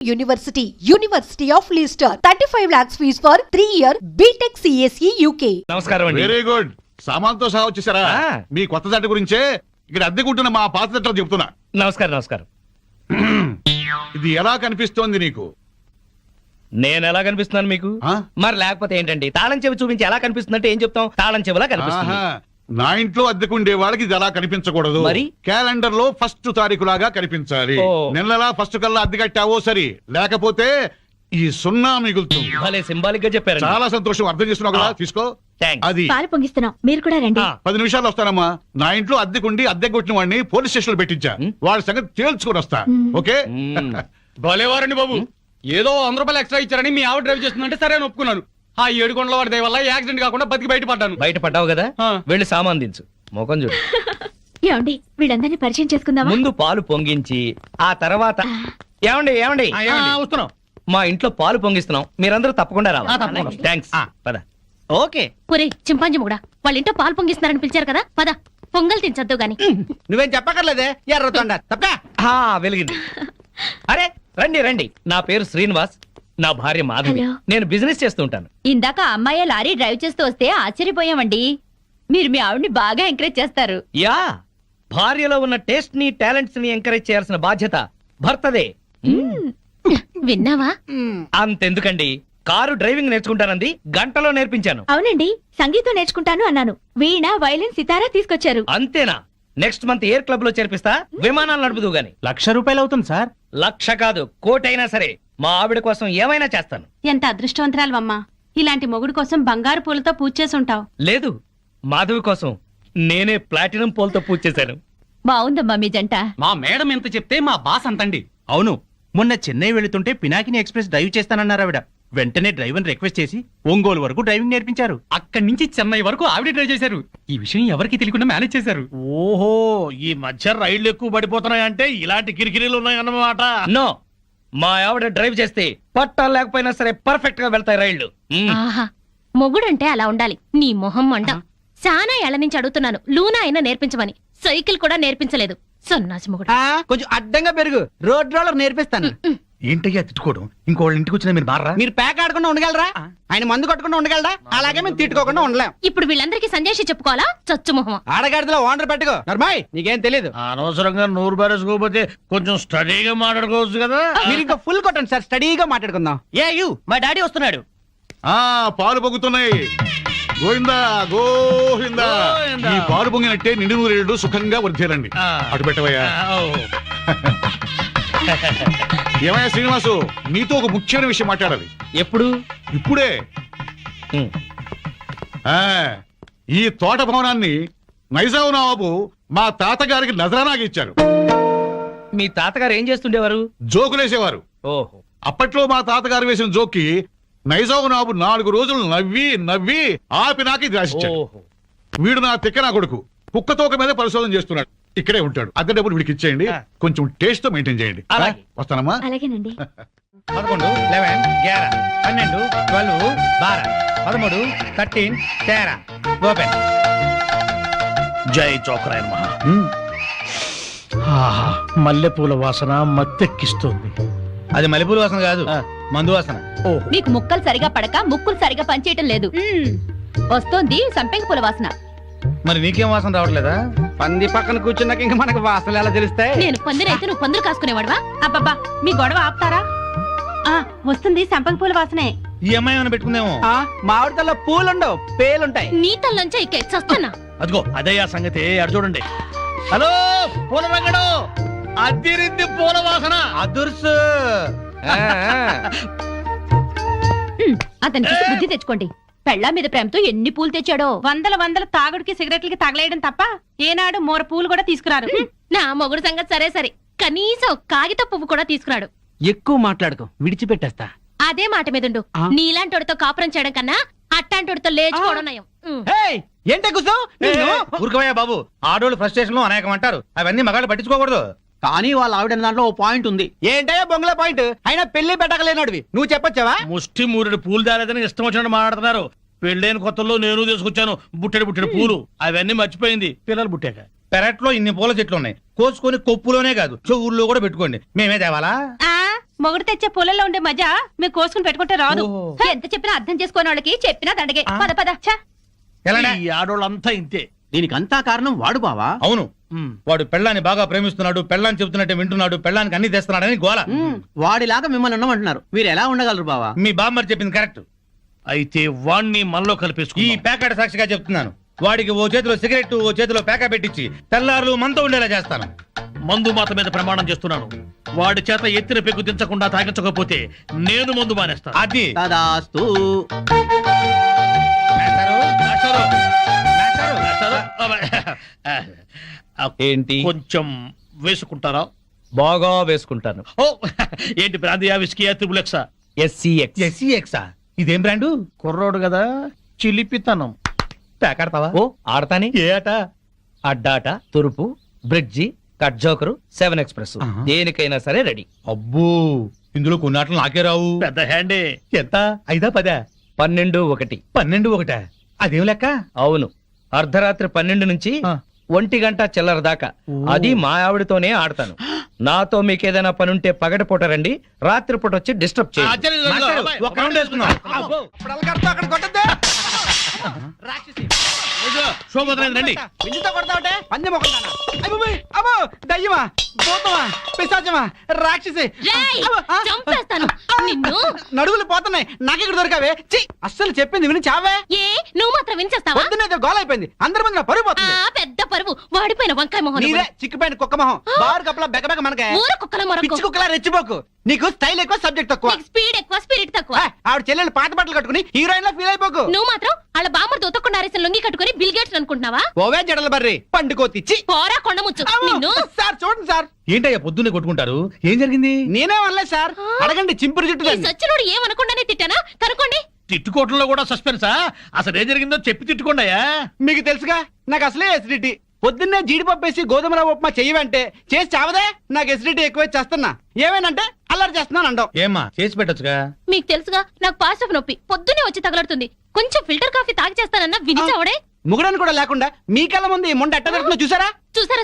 University of Leicester. 35 lakhs fees for 3-year BTech CSE UK. నమస్కారం అండి. Very good. సామాన్తో సహా వచ్చేసారా? మీ కొత్త జట్టు గురించే ఇక్కడ అద్దెకుంటున్న మా పాత జట్టు చెప్తున్నా. నమస్కారం. ఇది ఎలా కనిపిస్తోంది నీకు? నేను ఎలా కనిపిస్తున్నాను మీకు? మరి లేకపోతే ఏంటండి, తాళం చెవి చూపించి ఎలా కనిపిస్తుందంటే ఏం చెప్తాం? తాళం చెవిలా కనిపిస్తుంది. నా ఇంట్లో అద్దెకుండే వాళ్ళకి ఇది ఎలా కనిపించకూడదు. మరి క్యాలెండర్ లో ఫస్ట్ తారీఖు లాగా కనిపించాలి. నెలలా ఫస్ట్ కల్లా అద్దె కట్టావో సరి, లేకపోతే ఈ సున్నా మిగులుతుంది. భలే సింబాలిక్ గా చెప్పారు. చాలా సంతోషం. అర్థం చేస్తున్నావు కదా, తీసుకో. అది పాలు పొంగిస్తున్నాం, మీరు కూడా రండి. 10 నిమిషాలు వస్తానమ్మా. నా ఇంట్లో అద్దెకుండి అద్దె కొట్టిన వాడిని పోలీస్ స్టేషన్ లో పెట్టించా. వాడి సంగతి తేల్చుకుని వస్తా. ఓకే? భలేవారండి బాబు. ఏదో 100 రూపాయలు ఎక్స్ట్రా ఇచ్చారని మీ ఆవిడ డ్రైవ్ చేస్తుందంటే సరే అని ఒప్పుకున్నాను. ఆ 7 కొండల వాడి దయ వల్ల యాక్సిడెంట్ కాకుండా బతికి బయటపడ్డావు కదా, వెళ్ళి సామాన్ దించు. మొఖం చూడు. ఏమండి, వీళ్ళందరినీ పరిచయం చేసుకుందామా? ముందు పాలు పొంగించి ఆ తర్వాత ఏమండి వస్తున్నాం. మా ఇంట్లో పాలు పొంగిస్తున్నాం, మీరందరూ తప్పకుండా రావాలి. థాంక్స్. పద. ఓకే. పురే చింపాంజీ ముడా, వాళ్ళ ఇంట్లో పాలు పొంగిస్తున్నారని పిలిచారు కదా, పద పొంగల్ తినచద్దు గాని. నువ్వేం చెప్పక్కర్లేదే, ఎర్రతొండ తప్ప. వెలిగింది. అరే రండి. నా పేరు శ్రీనివాస్, నా భార్య మాధవి. హలో. నేను బిజినెస్ చేస్తూ ఉంటాను. ఇందాక అమ్మాయి లారీ డ్రైవ్ చేస్తూ వస్తే ఆశ్చర్యపోయామండి. మీరు మీ ఆవిడ్ని బాగా ఎంకరేజ్ చేస్తారు. యా, భార్యలో ఉన్న టేస్ట్ ని టాలెంట్స్ ని ఎంకరేజ్ చేయాల్సిన బాధ్యత భర్తదే. విన్నావా? అంతెందుకండి, కారు డ్రైవింగ్ నేర్చుకుంటానంది, గంటలో నేర్పించాను. అవునండి, సంగీతం నేర్చుకుంటాను అన్నాను. వీణ, వైలిన్, సితారా తీసుకొచ్చారు. అంతేనా? నెక్స్ట్ మంత్ ఎయిర్ క్లబ్ లో చేర్పిస్తా, విమానాలు నడుపుదు గాని. 1,00,000 రూపాయలు అవుతుంది సార్. 1,00,000 కాదు, 1,00,000 అయినా సరే మా ఆవిడ కోసం ఏమైనా చేస్తాను. ఎంత అదృష్టవంతరాలవమ్మా, ఇలాంటి మొగుడు కోసం బంగారు పూలతో పూజ చేసి ఉంటావు. లేదు, మాధవి కోసం నేనే ప్లాటినం పూలతో పూజ చేశాను. బాగుందమ్మా మీ జంట. మా మేడం ఎంత చెప్తే మా బాస్ అంతండి. అవును, మొన్న చెన్నై వెళుతుంటే పినాకిని ఎక్స్ప్రెస్ డ్రైవ్ చేస్తానన్నారు ఆవిడ. వెంటనే డ్రైవర్ రిక్వెస్ట్ చేసి ఒంగోలు వరకు డ్రైవింగ్ నేర్పించారు. అక్కడి నుంచి చెన్నై వరకు ఆవిడ డ్రైవ్ చేశారు. ఈ విషయం ఎవరికి తెలియకుండా మేనేజ్ చేశారు. ఓహో, ఈ మధ్య రైళ్లు ఎక్కువ పడిపోతున్నాయంటే ఇలాంటి కిరికిరీలు ఉన్నాయన్నమాట. నో, మా ఆవిడ డ్రైవ్ చేస్తే పట్టాలు లేకపోయినా సరే పర్ఫెక్ట్ గా వెళ్తాయి రైళ్లు. ఆహా, మొగుడంటే అలా ఉండాలి. నీ మొహం మంట. చాలా ఏళ్ల నుంచి అడుగుతున్నాను, లూనా అయినా నేర్పించమని. సైకిల్ కూడా నేర్పించలేదు, సన్నాసి మొగుడు. కొంచెం అడ్డంగా పెరుగు, రోడ్ రోలర్ నేర్పిస్తాను. ఏంటయ్యా తిట్టుకోవడం? ఇంకోళ్ళ ఇంటికి వచ్చినా మీరు మారా? మీరు ప్యాక్ ఆడకుండా ఉండగలరా? ఆయన మందు కొట్టకుండా ఉండగలరా? అలాగే మేము తిట్టుకోకుండా ఉండలేం. ఇప్పుడు వీళ్ళందరికీ సందేశం చెప్పుకోవాలా? చచ్చు మొహం. ఆడగాడిలో ఓనర్ పెట్టుకో. నర్మాయ్, నీకేం తెలీదు. అనవసరంగా నోరు బారేసుకోకపోతే కొంచెం స్టడీగా మాట్లాడుకోవచ్చు కదా. మీరు ఇంకా ఫుల్ కొట్టండి సార్, స్టడీగా మాట్లాడుకుందాం. మా డాడీ వస్తున్నాడు. పాలు పొంగుతున్నాయి. గోవిందా గోవిందా. ఈ పాలు పొంగినట్టే నిండు నూరేళ్లు సుఖంగా వర్ధేలండి. అటు పెట్టవయ్యా. ఏమయ్యా శ్రీనివాసు, నీతో ఒక ముఖ్యమైన విషయం మాట్లాడాలి. ఎప్పుడు? ఇప్పుడే. ఈ తోట భవనాన్ని నైజాం నవాబు మా తాతగారికి నజరానాగా ఇచ్చారు. మీ తాతగారు ఏం చేస్తుండేవారు? జోకులేసేవారు. ఓహో. అప్పట్లో మా తాతగారు వేసిన జోక్కి నైజాం నవాబు 4 రోజులు నవ్వి ఆపి నాకి రాసిచ్చాడు. వీడు నా తిక్క నా కొడుకు కుక్కతోక మీద పరిశోధన చేస్తున్నాడు. ఇక్కడే ఉంటాడు. అద్దె డబ్బులు వీడికి ఇచ్చేయండి, కొంచెం టేస్ట్ తో మెయింటైన్ చేయండి. వస్తానమ్మా. అలాగేనండి. 11, 11, 11, 12, 12, 12, 13, 13, 13. ఓపెన్. జై చోకరాయన్ మహా. మల్లెపూల వాసన మత్తెక్కిస్తోంది. అది మల్లెపూల వాసన కాదు, మందు వాసన. మీకు ముక్కలు సరిగా పడక ముక్కులు సరిగా పనిచేయటం లేదు. వస్తోంది సంపెంగ పూల వాసన. మరి నీకేం వాసన రావట్లేదా? పంది పక్కన కూర్చున్నాక ఇంకా మనకు వాసనలు ఎలా తెలుస్తాయి? నేను పందిరైతే నువ్వు పందులు కాసుకునేవాడువా? అబ్బబ్బా, మీ గొడవ ఆపుతారా? వస్తుంది సంపంగి పూల వాసనే. ఈ అమ్మాయి ఏమైనా పెట్టుకుందేమో. మామిడి తల్ల పూలుండవు, పేలుంటాయి. నీ తల్లంచా ఇక చస్తానా? అదిగో అదే ఆ సంగతి. అడు చూడండి. హలో పూల రంగడు, అద్దిరింది పూల వాసన. అదుర్సు. అతనికి బుద్ధి తెచ్చుకోండి. పెళ్ళా మీద ప్రేమతో ఎన్ని పూలు తెచ్చాడో. వందల తాగుడికి సిగరెట్లకి తగలేయడం తప్ప ఏనాడు మోర పూలు కూడా తీసుకురారు. నా మొగుడు సంగతి సరే, కనీసం కాగిత పువ్వు కూడా తీసుకురాడు. ఎక్కువ మాట్లాడుకో, విడిచిపెట్టేస్తా. అదే మాట మీదుండు. నీలాంటోడితో కాపురం చేయడం కన్నా అట్టాంటోడితో లేచుకోవడం నయం. ఏంటే కూర్చో. ఊరుకోవయ్యా బాబు, ఆడోళ్ళు ఫ్రస్ట్రేషన్ లో అనేకం అంటారు, అవన్నీ మగాళ్ళు పట్టించుకోకూడదు. కానీ వాళ్ళ ఆవిడ దాంట్లో ఓ పాయింట్ ఉంది. ఏంటయ్యా బొంగుల పాయింట్? అయినా పెళ్లి పెట్టకలేనడివి నువ్వు చెప్పొచ్చావా? ముష్టి మూరెడు పూలు దాలేదని ఇష్టం వచ్చినట్టు మాట్లాడుతున్నారు. పెళ్ళైన కొత్తలో నేను తీసుకొచ్చాను బుట్టెడు పూలు, అవన్నీ మర్చిపోయింది పిల్లలు పుట్టాక. పెరట్లో ఇన్ని పూల చెట్లు ఉన్నాయి, కోసుకొని కొప్పులోనే కాదు చెవుల్లో కూడా పెట్టుకోండి. మేమే తేవాలా? మొగుడు తెచ్చే పొలంలో ఉండే మజా మీరు కోసుకుని పెట్టుకుంటే రాదు. ఎంత చెప్పినా అర్థం చేసుకోని వాళ్ళకి చెప్పినా దండగే. పద పద. ఈ ఆడోళ్ళంతా ఇంతే. దీనికంతా కారణం వాడు బావా. అవును, వాడు పెళ్ళాన్ని బాగా ప్రేమిస్తున్నాడు, పెళ్ళాన్ని చెబుతున్నట్టే వింటున్నాడు, పెళ్ళానికి అన్ని తెస్తున్నాడని గోల. వాడిలాగా మిమ్మల్ని ఉండమంటున్నారు, మీరు ఎలా ఉండగలరు బావా? మీ బామ్మర్ చెప్పింది కరెక్ట్. అయితే వాణ్ణి మనలో కలిపేసుకు. ఈ ప్యాకెట్ సాక్షిగా చెప్తున్నాను, వాడికి ఓ చేతిలో సిగరెట్ ఓ చేతిలో ప్యాకా పెట్టించి తెల్లారులు మనతో ఉండేలా చేస్తాను. మందు మాత మీద ప్రమాణం చేస్తున్నాను, వాడి చేత ఎత్తిన పెగ్గు దించకుండా తాగించకపోతే నేను మందు మానేస్తాను. అది తదాస్తు. ఏంటి? కొంచెం వేసుకుంటారా? బాగా వేసుకుంటాను. ఓ ఏంటి బ్రాందియా, విస్కీయా, త్రిబులెక్సా? ఎస్సీఎక్స్. ఇదేం బ్రాండు? కుర్రోడు కదా, చిలిపితనం. ప్యాకాడతావా? ఓ ఆడతాని. ఏ ఆట? అడ్డాట, తురుపు, బ్రిడ్జి, కట్ జోకరు, 7 ఎక్స్ప్రెస్, దేనికైనా సరే రెడీ. అబ్బో, ఇందులో కొన్నాటలు నాకే రావు. పెద్ద హ్యాండే. ఎంత? 5 10? 12 1. 12 1. అదేం లెక్క? అవును, అర్ధరాత్రి 12 నుంచి 1 గంట చిల్లర దాకా. అది మా ఆవిడతోనే ఆడతాను. నాతో మీకేదైనా పని ఉంటే పగటిపూట రండి, రాత్రిపూట వచ్చి డిస్టర్బ్ చేయండి. ఒక రౌండ్ వేసుకుందాం. శోభోదయం రండి. దయ్యమా, భూతమా, పిశాచమా, రాక్షసి, రేయ్, చంపేస్తాను నిన్ను. నడుగులు పోతున్నాయి, నాకెక్కడ దొరికావే? అస్సలు చెప్పింది విని చావే. ఏ నువ్వు మాత్రం వినిచేస్తావా? పొద్దునేదో గోల అయిపోయింది, అందరి ముందు పరుగు పోతుంది. పెద్ద పరువు, వాడిపోయిన వంకాయ మొహం. నీదే చిక్కిపోయిన కుక్క మొహం, బారు కప్పలా బెగబెగ మనకే. ఊర కుక్కల మొరకు. పిచ్చి కుక్కలా రెచ్చిపోకు, నీకు స్టైల్ ఎక్కువ సబ్జెక్ట్ తక్కువ. స్పీడ్ ఎక్కువ స్పిరిట్ తక్కువ. ఆవిడ చెల్లెలు పాత బట్టలు కట్టుకుని హీరోయిన్ లా ఫీల్ అయిపోకు. నువ్వు మాత్రం వాళ్ళ బామ్మర్ దొత్తకుండా అరేసిన లొంగి కట్టుకుని బిల్ గేట్స్ అనుకుంటున్నావా? ఓవే జడల బర్రి పండుకోతిచ్చి పోరా కొండముచ్చు నిన్ను. సార్ చూడండి సార్. ఏంటయ్యా పొద్దున్నే కొట్టుకుంటారు? ఏం జరిగింది? నేనే అనలేదు సార్, అడగండి చింపురు ఈ చుట్టూ. సచ్చినోడు ఏమనకుండానే తిట్టానా? కనుకోండి. తిట్టుకోవటంలో కూడా సస్పెన్సా? అసలు ఏం జరిగిందో చెప్పి తిట్టుకోండియా. మీకు తెలుసుగా నాకు అసలే ఎసిడిటీ. పొద్దున్నే జీడిపప్పు వేసి గోధుమ రవ్వ ఉప్మా చెయ్యవంటే చేసి చావదే. నాకు ఎసిడిటీ ఎక్కువ చేస్తున్నా, ఏమేనంటే అల్లరి చేస్తున్నాను అంటావు. ఏమ్మా చేసి పెట్టొచ్చుగా. మీకు తెలుసుగా నాకు పాస్ ఆఫ్ నొప్పి పొద్దునే వచ్చి తగలడుతుంది. కొంచెం ఫిల్టర్ కాఫీ తాగి చేస్తానన్నా వినిచావడే. ముగడని కూడా లేకుండా మీ కళ్ళ ముందు ఈ ముండ ఎట్ట జరుగుతుందో చూసారా?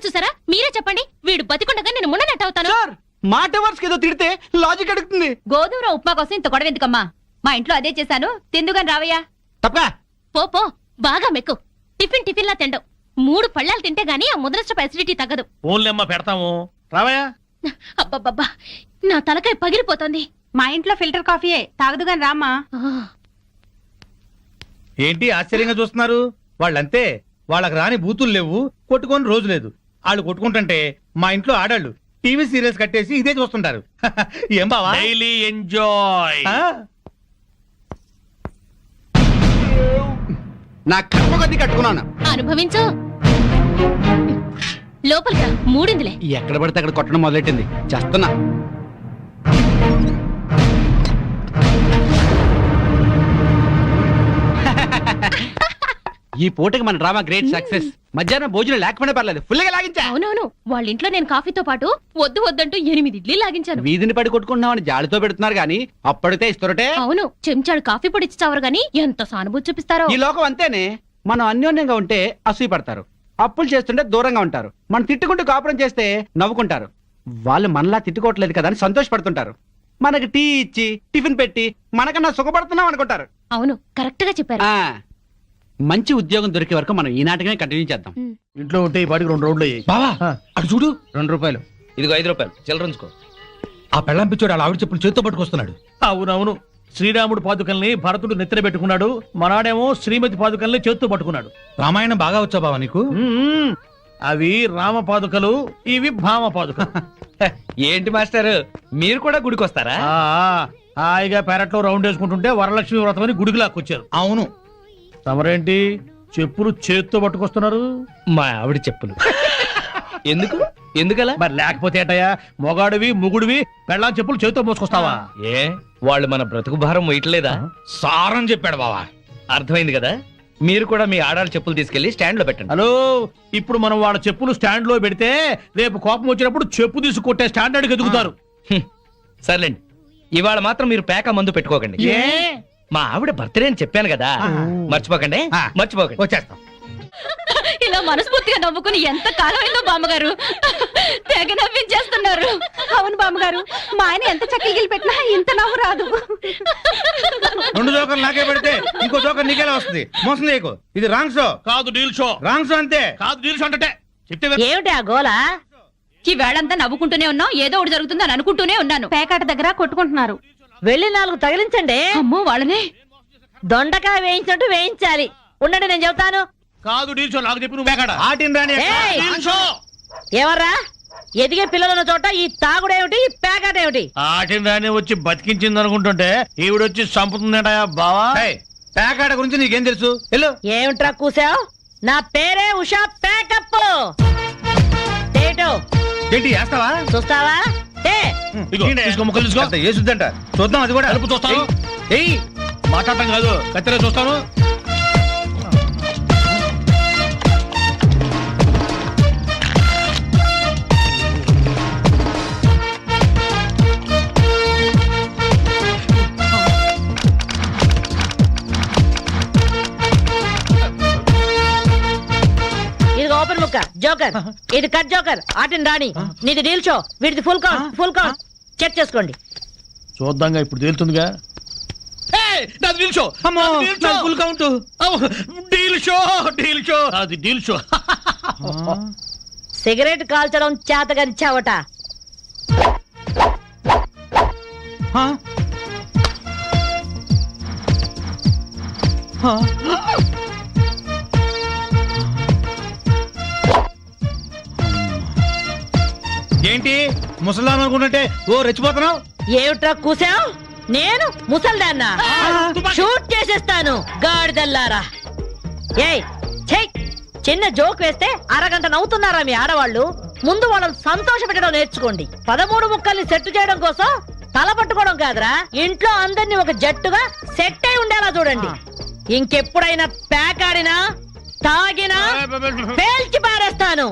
చూసారా మీరే చెప్పండి. వీడు బతికుండగా నేను మున్ననట్టు అవుతాను. సార్ మాట వర్స్ ఏదో తిడితే లాజిక్ అడుగుతుంది. గోధుమ ఉప్మా కోసం ఇంత గొడవ ఎందుకమ్మా? మా ఇంట్లో అదే చేశాను, తిందుగాని రావయ్యా. తప్ప పో బాగా మెక్కు. టిఫిన్ లా తిండవు. 3 పళ్ళాలు తింటే గానీ ఆ ముద్రస్టప్ అసిడిటీ తగ్గదు. ఓన్లేమ్మ పెడతాము, రావయ్యా. అబ్బబ్బబ్బా, నా తలకాయ పగిలిపోతుంది. మా ఇంట్లో ఫిల్టర్ కాఫీయే, తాగదుగాని రామ్మా. ఏంటి ఆశ్చర్యంగా చూస్తున్నారు? వాళ్ళంతే, వాళ్ళకి రాని బూతులు లేవు, కొట్టుకొని రోజు లేదు. వాళ్ళు కొట్టుకుంటుంటే మా ఇంట్లో ఆడాళ్ళు టీవీ సీరియల్స్ కట్టేసి ఇదే చూస్తుంటారు. ఏం బావా? Daily enjoy. నా కర్మ కొద్ది కట్టుకున్నాను. అనుభవించు. లోపలికి మూడిందిలే. ఎక్కడ పడితే అక్కడ కొట్టడం మొదలెట్టింది, చేస్తున్నా. ఈ పూటకి మన డ్రామా గ్రేట్ సక్సెస్. మధ్యాహ్నం భోజనం లేకపోయినా పర్లేదు, ఫుల్గా లాగించా. అవునవును, వాళ్ళ ఇంట్లో నేను కాఫీతో పాటు వద్దంటూ 8 ఇడ్లీ లాగించాను. వీధిని పడి కొట్టుకుంటున్నామని జాలితో పెడుతున్నారు గానీ అప్పటితే ఇస్తారటే. అవును, చెంచాడు కాఫీ పొడి ఇచ్చావరు గానీ ఎంత సానుభూతి చూపిస్తారో. ఈ లోకం అంతేనే, మనం అన్యోన్యంగా ఉంటే అసూయ పడతారు, అప్పులు చేస్తుంటే దూరంగా ఉంటారు, మనం తిట్టుకుంటూ కాపురం చేస్తే నవ్వుకుంటారు. వాళ్ళు మనలా తిట్టుకోవట్లేదు కదా అని సంతోషపడుతుంటారు. మనకి టీ ఇచ్చి టిఫిన్ పెట్టి మనకన్నా సుఖపడుతున్నాం అనుకుంటారు. అవును, కరెక్ట్ గా చెప్పారు. ఆ మంచి ఉద్యోగం దొరికే వరకు మనం ఈ నాటకమే కంటిన్యూ చేద్దాం. ఇంట్లో ఉంటే ఈ పాటికి 2 రౌండ్లు అయ్యాయి. బావా అటు చూడు, 2 రూపాయలు. ఇదిగో 5 రూపాయలు చిల్లరంచుకో. ఆ పెళ్ళం పిచ్చోడు అలా ఆవిడ చెప్పులు చేత్తో పట్టుకొస్తున్నాడు. అవునవును, శ్రీరాముడు పాదుకల్ని భరతుడు నెత్తిన పెట్టుకున్నాడు, మనాడేమో శ్రీమతి పాదుకల్ని చేత్తో పట్టుకున్నాడు. రామాయణం బాగా వచ్చా బావా నీకు? అవి రామ పాదుకలు, ఇవి భామ పాదుకలు. ఏంటి మాస్టర్, మీరు కూడా గుడికి వస్తారా? హాయిగా పెరట్లో రౌండ్ వేసుకుంటుంటే వరలక్ష్మి వ్రతం అని గుడికి లాక్కొచ్చారు. అవును, తమరేంటి చెప్పులు చేత్తో పట్టుకొస్తున్నారు? మా ఆవిడ చెప్పులు. ఎందుకలా? మరి లేకపోతే ఏటయ్యా, మొగాడివి ముగుడివి పెళ్ళాం చెప్పులు చేత్తో మోసుకొస్తావా? ఏ వాళ్ళు మన బ్రతుకు భారం మొయ్యట్లేదా? సారం చెప్పాడు బావా. అర్థమైంది కదా. మీరు కూడా మీ ఆడాళ్ళ చెప్పులు తీసుకెళ్లి స్టాండ్ లో పెట్టండి. హలో, ఇప్పుడు మనం వాళ్ళ చెప్పులు స్టాండ్ లో పెడితే రేపు కోపం వచ్చినప్పుడు చెప్పు తీసి కొట్టే స్టాండర్డ్ ఎదుగుతారు. సర్లేండి, ఇవాళ మాత్రం మీరు పేక మందు పెట్టుకోకండి. ఏ మా ఆవిడ బర్త్డే అని చెప్పాను కదా, మర్చిపోకండి. వచ్చేస్తాం. ఇలా మనస్ఫూర్తిగా నవ్వుకుని ఎంత కాలమైందో బామ్మగారు. తెగ నవ్వించేస్తున్నారు. అవును బామ్మగారు, మా ఆయన ఎంత చక్కెలు పెట్టినా ఇంత నవ్వు రాదు. 2 జోకర్లు నాకే పెడితే ఇంకో జోకర్ నీకేలా వస్తుంది? మోసం చేయకు. ఇది రాంగ్ షో. కాదు డీల్ షో. రాంగ్ షో అంతే. కాదు డీల్ షో అంటే చెప్తే ఏమిటి ఆ గోలా? ఈ వేళంతా నవ్వుకుంటూనే ఉన్నాం, ఏదో ఒకటి జరుగుతుందని అనుకుంటూనే ఉన్నాను. పేకాట దగ్గర కొట్టుకుంటున్నారు. వెళ్ళి 4 తగిలించండి. అమ్మో వాళ్ళనే. దొండకాయ వేయించినట్టు వేయించాలి. ఉండండి, నేను చెబుతాను. కాదు డీల్ షో. నాకు చెప్పి నువ్వు పేకాడ. ఆటిని రాని ఏయ్! Deal show. ఎవర్రా? ఎదిగే పిల్లలున్న చోట ఈ తాగుడేమిటి, ఈ పేకాట ఏమిటి? ఆటిని రాని వచ్చి బతికించింది అనుకుంటుంటే ఈవిడొచ్చి చంపుతుందట బావా. పేకాట గురించి నీకేం తెలుసు? వెళ్ళు. ఏమిట్రా కూసావు? నా పేరే ఉషా పేకప్. ఏటో ఏంటి వేస్తావా? చూస్తావా? ఏ ఇదిగో, తీసుకో, ముక్కలు తీసుకో. అంత వేసుద్దంట. చూద్దాం అది కూడా. కలుపు చూస్తాను. ఏయ్ మాట్లాడటం కాదు, కత్తెర చూస్తాను. ఇది ఓపెన్ ముక్క జోకర్, ఇది కట్ జోకర్. ఆటిని రాణి, నీది డీల్ షో, వీడిది full count. Full count check చేసుకోండి. చూద్దాంగా, ఇప్పుడు తేలుతుందిగా. నాది డీల్ షో. అమ్మో, నాది డీల్ షో. నాది full count. Deal show. Deal show. అది డీల్ షో. సిగరెట్ కాల్చడం చేతగాని చావట. ఏంటి ముసలాం అనుకుంటుంటే ఓ రెచ్చిపోతున్నావు? ఏమిట్రా కూసావు? నేను ముసల్దాన్నా? షూట్ చేసేస్తాను గాడిదల్లారా. ఏయ్ ఛై, చిన్న జోక్ వేస్తే అరగంట నవ్వుతున్నారా మీ ఆడవాళ్ళు? ముందు వాళ్ళని సంతోష పెట్టడం నేర్చుకోండి. 13 ముక్కల్ని సెట్ చేయడం కోసం తల పట్టుకోవడం కాదురా, ఇంట్లో అందరినీ ఒక జట్టుగా సెట్ అయి ఉండేలా చూడండి. ఇంకెప్పుడైనా ప్యాక్ ఆడినా తాగినా పేల్చి పారేస్తాను.